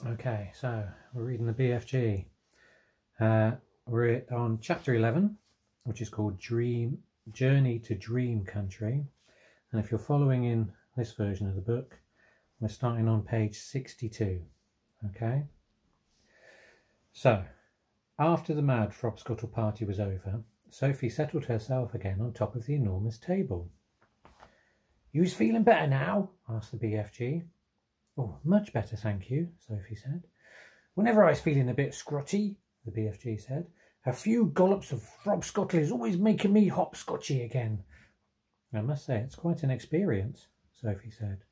Okay, so we're reading the BFG. We're on chapter 11, which is called Journey to Dream Country. And if you're following in this version of the book, we're starting on page 62. Okay? So, after the mad Frobscottle party was over, Sophie settled herself again on top of the enormous table. "You's feeling better now?" asked the BFG. "Oh, much better, thank you," Sophie said. "Whenever I was feeling a bit scrotty," the BFG said, "a few gollops of Frobscottle is always making me hopscotchy again." "I must say it's quite an experience," Sophie said.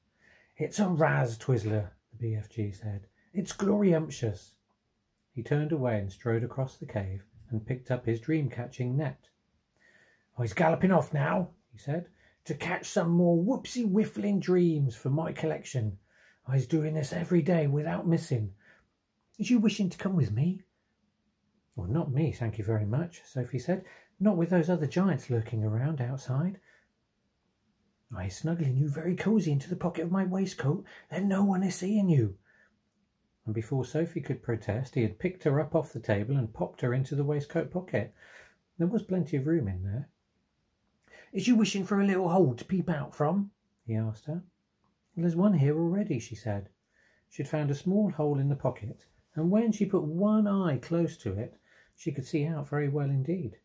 "It's a raz, Twizzler," the BFG said. "It's gloriumptious." He turned away and strode across the cave and picked up his dream-catching net. "I's galloping off now," he said, "to catch some more whoopsie-whiffling dreams for my collection. I's doing this every day without missing. Is you wishing to come with me?" "Well, not me, thank you very much," Sophie said. "Not with those other giants lurking around outside." "I's snuggling you very cosy into the pocket of my waistcoat, and no one is seeing you." And before Sophie could protest, he had picked her up off the table and popped her into the waistcoat pocket. There was plenty of room in there. "Is you wishing for a little hole to peep out from?" he asked her. "Well, there's one here already," she said. She had found a small hole in the pocket, and when she put one eye close to it, she could see out very well indeed.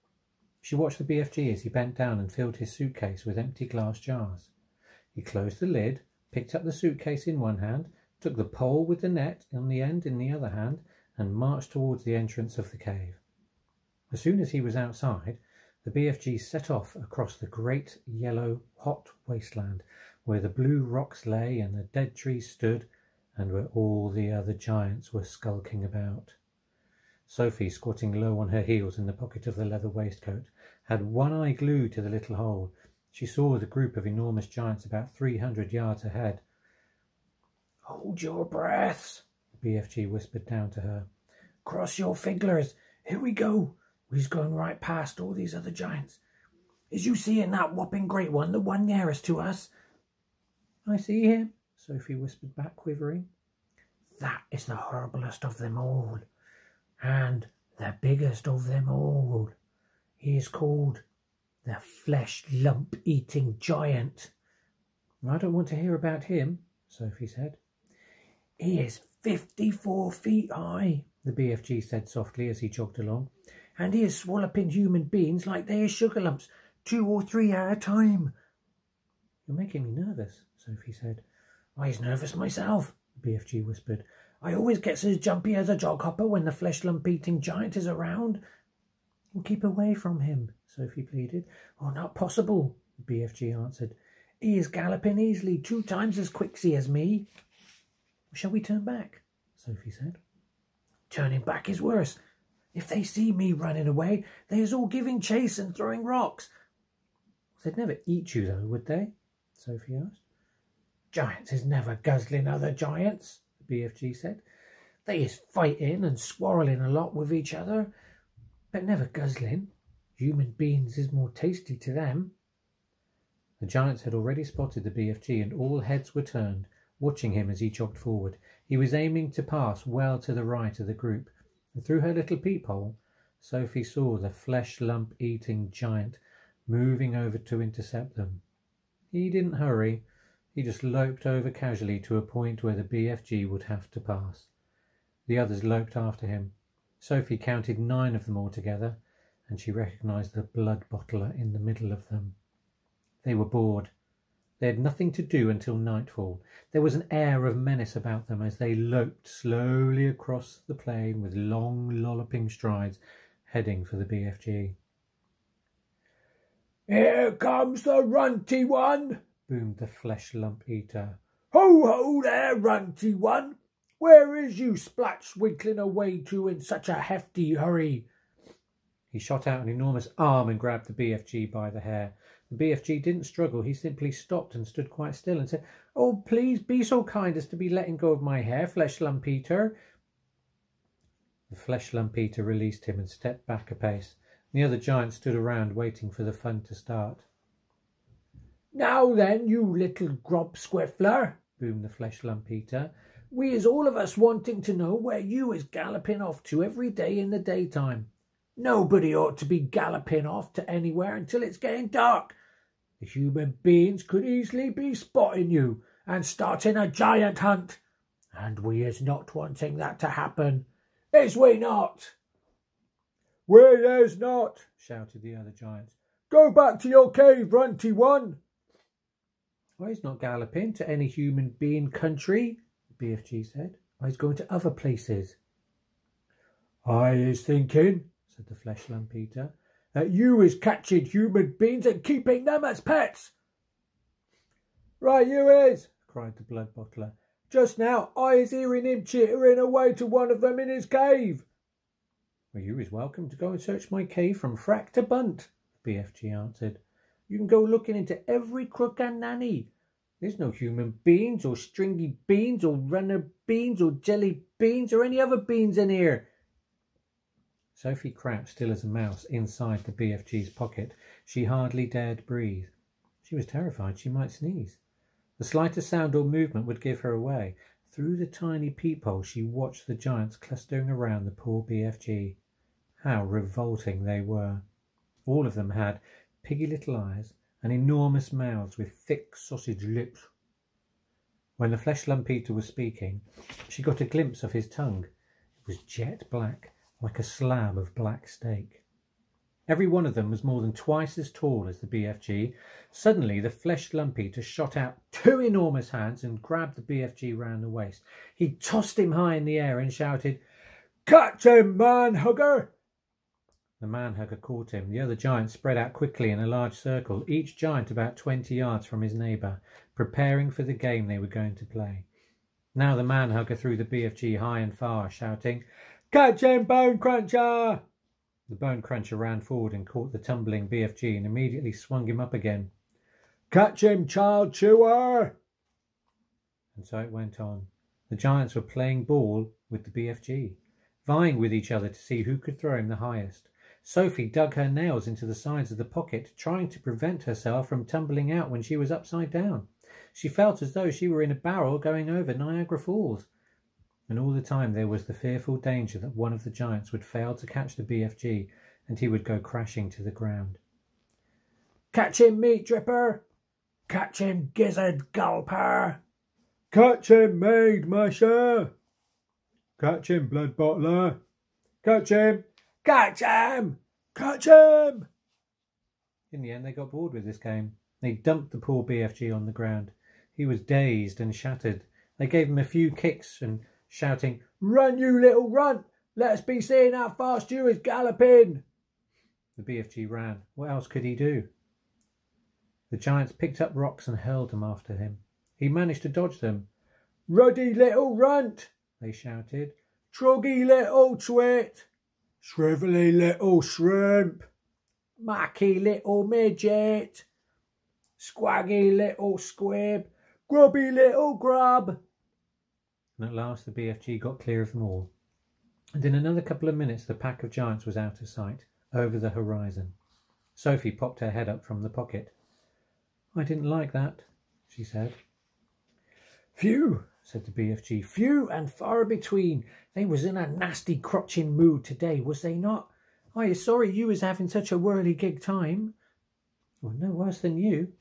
She watched the BFG as he bent down and filled his suitcase with empty glass jars. He closed the lid, picked up the suitcase in one hand, took the pole with the net on the end in the other hand, and marched towards the entrance of the cave. As soon as he was outside, the BFG set off across the great yellow hot wasteland where the blue rocks lay and the dead trees stood, and where all the other giants were skulking about. Sophie, squatting low on her heels in the pocket of the leather waistcoat, had one eye glued to the little hole. She saw the group of enormous giants about 300 yards ahead. "Hold your breaths," the BFG whispered down to her. "Cross your fingers. Here we go. We's going right past all these other giants. Is you seeing that whopping great one, the one nearest to us?" "I see him," Sophie whispered back, quivering. "That is the horriblest of them all, and the biggest of them all. He is called the flesh-lump-eating giant." "I don't want to hear about him," Sophie said. "He is 54 feet high," the BFG said softly as he jogged along, "and he is swallowing human beings like they are sugar lumps, 2 or 3 at a time." "You're making me nervous," Sophie said. "I's nervous myself," the BFG whispered. "I always gets as jumpy as a jog hopper when the flesh-lump-eating giant is around." "Well, keep away from him," Sophie pleaded. "Oh, not possible," the BFG answered. "He is galloping easily 2 times as quicksy as me." "Shall we turn back?" Sophie said. "Turning back is worse. If they see me running away, they is all giving chase and throwing rocks." "They'd never eat you, though, would they?" Sophie asked. "Giants is never guzzling other giants," the BFG said. "They is fighting and squarreling a lot with each other, but never guzzling. Human beings is more tasty to them." The giants had already spotted the BFG, and all heads were turned, watching him as he jogged forward. He was aiming to pass well to the right of the group, and through her little peephole, Sophie saw the flesh-lump-eating giant moving over to intercept them. He didn't hurry. He just loped over casually to a point where the BFG would have to pass. The others loped after him. Sophie counted 9 of them altogether, and she recognised the blood bottler in the middle of them. They were bored. They had nothing to do until nightfall. There was an air of menace about them as they loped slowly across the plain with long, lolloping strides, heading for the BFG. "Here comes the runty one," boomed the flesh-lump-eater. "Ho, ho there, runty one! Where is you splat-swinkling away to in such a hefty hurry?" He shot out an enormous arm and grabbed the BFG by the hair. The BFG didn't struggle. He simply stopped and stood quite still and said, "Oh, please be so kind as to be letting go of my hair, flesh-lump-eater." The flesh-lump-eater released him and stepped back a pace. The other giants stood around waiting for the fun to start. "Now then, you little grub squiffler," boomed the flesh-lump-eater. We is all of us wanting to know where you is galloping off to every day in the daytime. Nobody ought to be galloping off to anywhere until it's getting dark. The human beings could easily be spotting you and starting a giant hunt, and we is not wanting that to happen. Is we not? We is not, shouted the other giants. Go back to your cave, runty one. I is not galloping to any human being country, BFG said. I is going to other places. I is thinking, said the flesh lump eater, that you is catching human beings and keeping them as pets. Right you is, cried the blood bottler. Just now I is hearing him chittering away to one of them in his cave. Well, you is welcome to go and search my cave from frack to bunt, BFG answered. You can go looking into every crook and nanny. There's no human beans or stringy beans or runner beans or jelly beans or any other beans in here. Sophie crouched still as a mouse inside the BFG's pocket. She hardly dared breathe. She was terrified she might sneeze. The slightest sound or movement would give her away. Through the tiny peephole she watched the giants clustering around the poor BFG. How revolting they were. All of them had piggy little eyes and enormous mouths with thick sausage lips. When the flesh lump eater was speaking, she got a glimpse of his tongue. It was jet black, like a slab of black steak. Every one of them was more than twice as tall as the BFG. Suddenly the flesh lump eater shot out two enormous hands and grabbed the BFG round the waist. He tossed him high in the air and shouted, "Catch him, man-hugger!" The man-hugger caught him. The other giants spread out quickly in a large circle, each giant about 20 yards from his neighbour, preparing for the game they were going to play. Now the man-hugger threw the BFG high and far, shouting, "Catch him, Bone Cruncher!" The Bone Cruncher ran forward and caught the tumbling BFG and immediately swung him up again. "Catch him, Child Chewer!" And so it went on. The giants were playing ball with the BFG, vying with each other to see who could throw him the highest. Sophie dug her nails into the sides of the pocket, trying to prevent herself from tumbling out when she was upside down. She felt as though she were in a barrel going over Niagara Falls. And all the time there was the fearful danger that one of the giants would fail to catch the BFG and he would go crashing to the ground. "Catch him, Meat Dripper! Catch him, Gizzard Gulper! Catch him, Maid Musher! Catch him, Blood Bottler! Catch him! Catch him! Catch him!" In the end they got bored with this game. They dumped the poor BFG on the ground. He was dazed and shattered. They gave him a few kicks and shouting, "Run, you little runt! Let us be seeing how fast you is galloping!" The BFG ran. What else could he do? The giants picked up rocks and hurled them after him. He managed to dodge them. "Ruddy little runt!" they shouted. "Troggy little twit! Shrivelly little shrimp! Mucky little midget! Squaggy little squib! Grubby little grub!" And at last the BFG got clear of them all. And in another couple of minutes the pack of giants was out of sight, over the horizon. Sophie popped her head up from the pocket. "I didn't like that," she said. "Phew," said the BFG. "Few and far between. They was in a nasty crotching mood today, was they not? I is sorry you was having such a whirligig time." "Well, no worse than you,"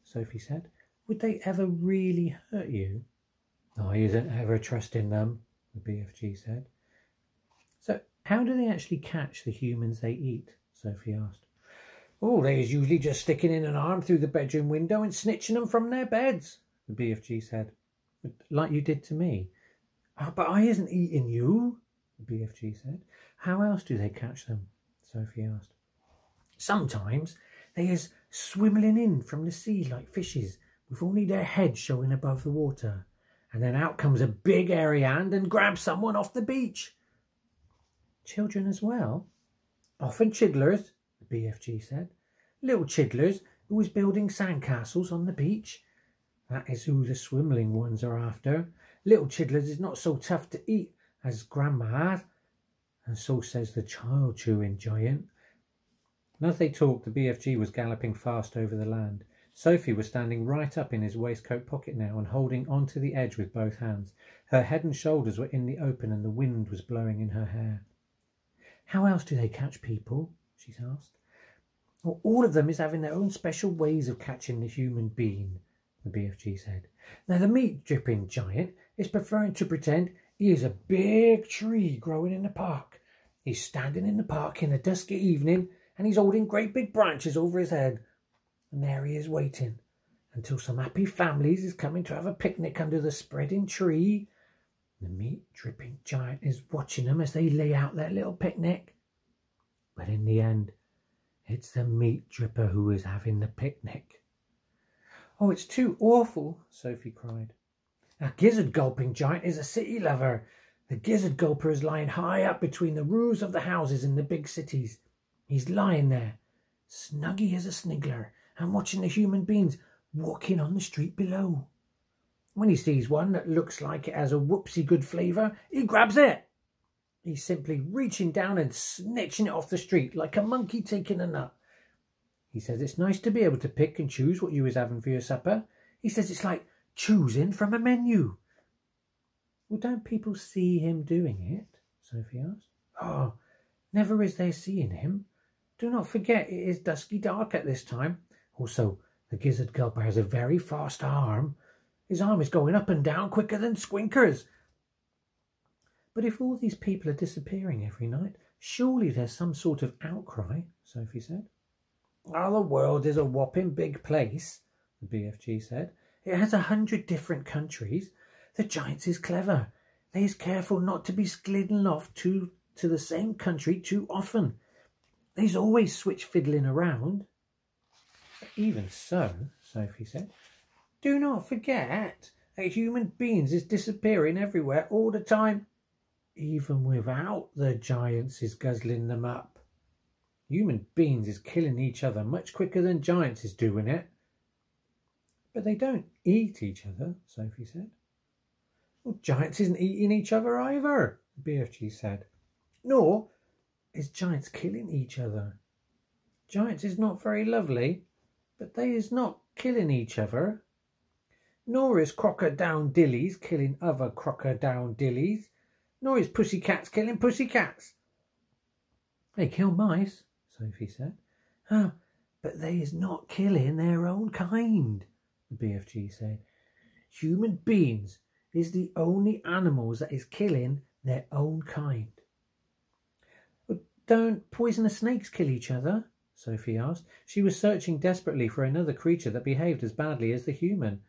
Sophie said. "Would they ever really hurt you?" "I isn't ever trusting them," the BFG said. "So how do they actually catch the humans they eat?" Sophie asked. "Oh, they is usually just sticking in an arm through the bedroom window and snitching them from their beds," the BFG said. "Like you did to me." "Oh, but I isn't eating you," the BFG said. "How else do they catch them?" Sophie asked. "Sometimes they is swimmeling in from the sea like fishes, with only their heads showing above the water. And then out comes a big hairy hand and grabs someone off the beach." "Children as well?" "Often chidlers," the BFG said. "Little chidlers who is building sandcastles on the beach. That is who the swimmeling ones are after. Little chidlers is not so tough to eat as Grandma, and so says the child-chewing giant." And as they talked, the BFG was galloping fast over the land. Sophie was standing right up in his waistcoat pocket now and holding onto the edge with both hands. Her head and shoulders were in the open and the wind was blowing in her hair. "How else do they catch people?" she asked. "Well, all of them is having their own special ways of catching the human being," the BFG said. "Now the meat-dripping giant is preferring to pretend he is a big tree growing in the park. He's standing in the park in the dusky evening and he's holding great big branches over his head. And there he is waiting until some happy families is coming to have a picnic under the spreading tree. The meat-dripping giant is watching them as they lay out their little picnic. But in the end, it's the meat dripper who is having the picnic." "Oh, it's too awful," Sophie cried. "A gizzard-gulping giant is a city lover. The gizzard gulper is lying high up between the roofs of the houses in the big cities. He's lying there, snuggy as a sniggler, and watching the human beings walking on the street below. When he sees one that looks like it has a whoopsie good flavour, he grabs it. He's simply reaching down and snatching it off the street like a monkey taking a nut. He says it's nice to be able to pick and choose what you is having for your supper. He says it's like choosing from a menu." "Well, don't people see him doing it?" Sophie asked. "Oh, never is they seeing him. Do not forget it is dusky dark at this time. Also, the gizzard gulper has a very fast arm. His arm is going up and down quicker than Squinker's." "But if all these people are disappearing every night, surely there's some sort of outcry," Sophie said. "Oh, the world is a whopping big place," the BFG said. "It has 100 different countries. The giants is clever. They is careful not to be slidding off to the same country too often. They's always switch fiddling around." "Even so," Sophie said, "do not forget that human beings is disappearing everywhere all the time, even without the giants is guzzling them up. Human beings is killing each other much quicker than giants is doing it." "But they don't eat each other," Sophie said. "Well, giants isn't eating each other either," the BFG said. "Nor is giants killing each other. Giants is not very lovely, but they is not killing each other. Nor is crocodile-dillies killing other crocodile-dillies. Nor is pussycats killing pussycats." "They kill mice," Sophie said. "Ah, but they is not killing their own kind," the BFG said. "Human beings is the only animals that is killing their own kind." "But don't poisonous snakes kill each other?" Sophie asked. She was searching desperately for another creature that behaved as badly as the human.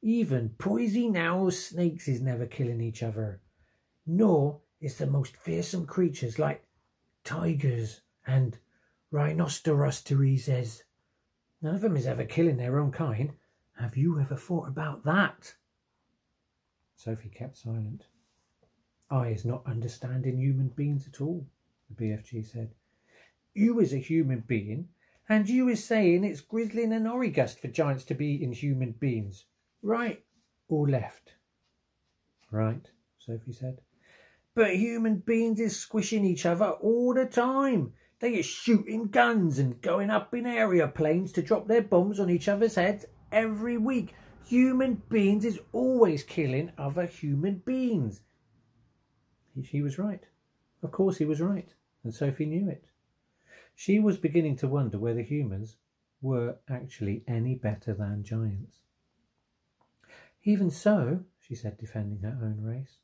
"Even poison-owl snakes is never killing each other. Nor is the most fearsome creatures like tigers and rhinoceroses. None of them is ever killing their own kind. Have you ever thought about that?" Sophie kept silent. "I is not understanding human beings at all," the BFG said. "You is a human being, and you is saying it's grizzling and origust for giants to be in human beings. Right or left?" "Right," Sophie said. "But human beings is squishing each other all the time. They is shooting guns and going up in aeroplanes to drop their bombs on each other's heads every week. Human beings is always killing other human beings." He was right. Of course he was right, and Sophie knew it. She was beginning to wonder whether humans were actually any better than giants. "Even so," she said, defending her own race,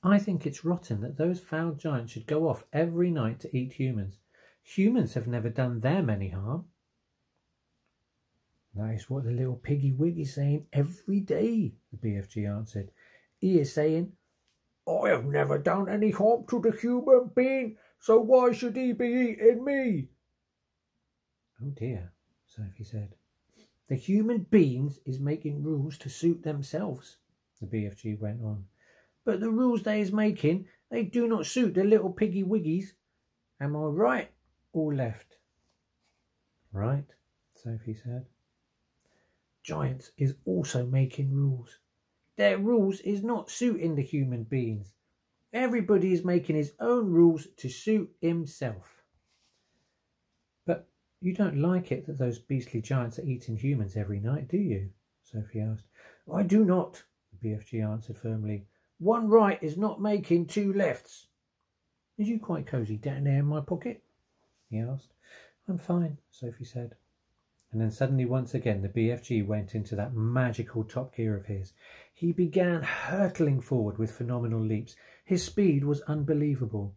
"I think it's rotten that those foul giants should go off every night to eat humans. Humans have never done them any harm." "That is what the little piggy wig is saying every day," the BFG answered. "He is saying, 'I have never done any harm to the human being, so why should he be eating me?'" "Oh dear," Sophie said. "The human beings is making rules to suit themselves," the BFG went on. "But the rules they is making, they do not suit the little piggy wiggies. Am I right or left?" "Right," Sophie said. "Giants is also making rules. Their rules is not suiting the human beings. Everybody is making his own rules to suit himself." "But you don't like it that those beastly giants are eating humans every night, do you?" Sophie asked. "I do not," the BFG answered firmly. "One right is not making two lefts." "Is you quite cosy down there in my pocket?" he asked. "I'm fine," Sophie said. And then suddenly once again the BFG went into that magical top gear of his. He began hurtling forward with phenomenal leaps. His speed was unbelievable.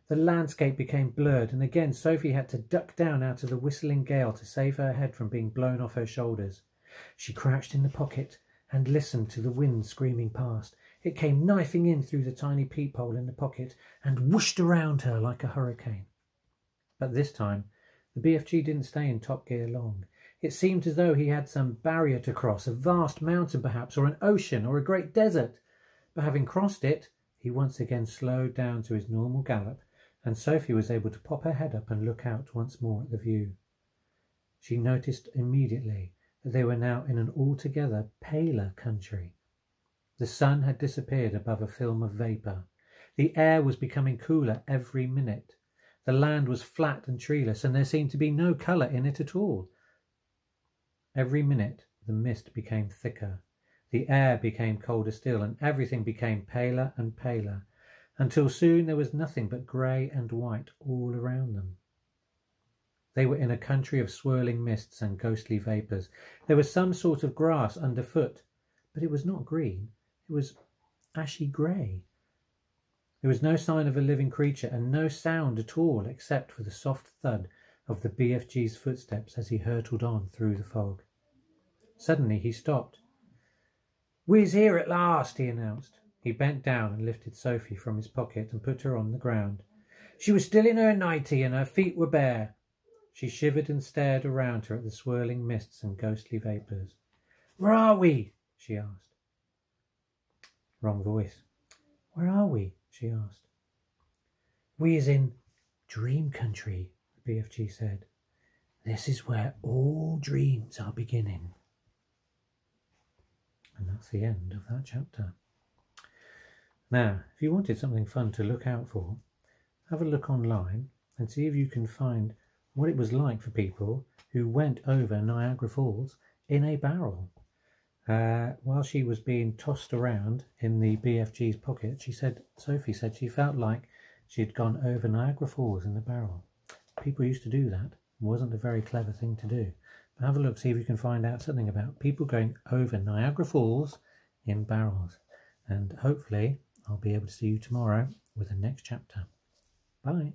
The landscape became blurred, and again Sophie had to duck down out of the whistling gale to save her head from being blown off her shoulders. She crouched in the pocket and listened to the wind screaming past. It came knifing in through the tiny peephole in the pocket and whooshed around her like a hurricane. But this time the BFG didn't stay in top gear long. It seemed as though he had some barrier to cross, a vast mountain perhaps, or an ocean, or a great desert. But having crossed it, he once again slowed down to his normal gallop, and Sophie was able to pop her head up and look out once more at the view. She noticed immediately that they were now in an altogether paler country. The sun had disappeared above a film of vapour. The air was becoming cooler every minute. The land was flat and treeless, and there seemed to be no colour in it at all. Every minute the mist became thicker, the air became colder still, and everything became paler and paler, until soon there was nothing but grey and white all around them. They were in a country of swirling mists and ghostly vapours. There was some sort of grass underfoot, but it was not green, it was ashy grey. There was no sign of a living creature, and no sound at all except for the soft thud of the BFG's footsteps as he hurtled on through the fog. Suddenly he stopped. "We's here at last," he announced. He bent down and lifted Sophie from his pocket and put her on the ground. She was still in her nightie and her feet were bare. She shivered and stared around her at the swirling mists and ghostly vapours. "Where are we?" she asked. Wrong voice. "Where are we?" she asked. "We is in dream country," the BFG said. "This is where all dreams are beginning." And that's the end of that chapter. Now, if you wanted something fun to look out for, have a look online and see if you can find what it was like for people who went over Niagara Falls in a barrel. While she was being tossed around in the BFG's pocket, Sophie said she felt like she had gone over Niagara Falls in the barrel. People used to do that. It wasn't a very clever thing to do. But have a look, see if you can find out something about people going over Niagara Falls in barrels. And hopefully I'll be able to see you tomorrow with the next chapter. Bye.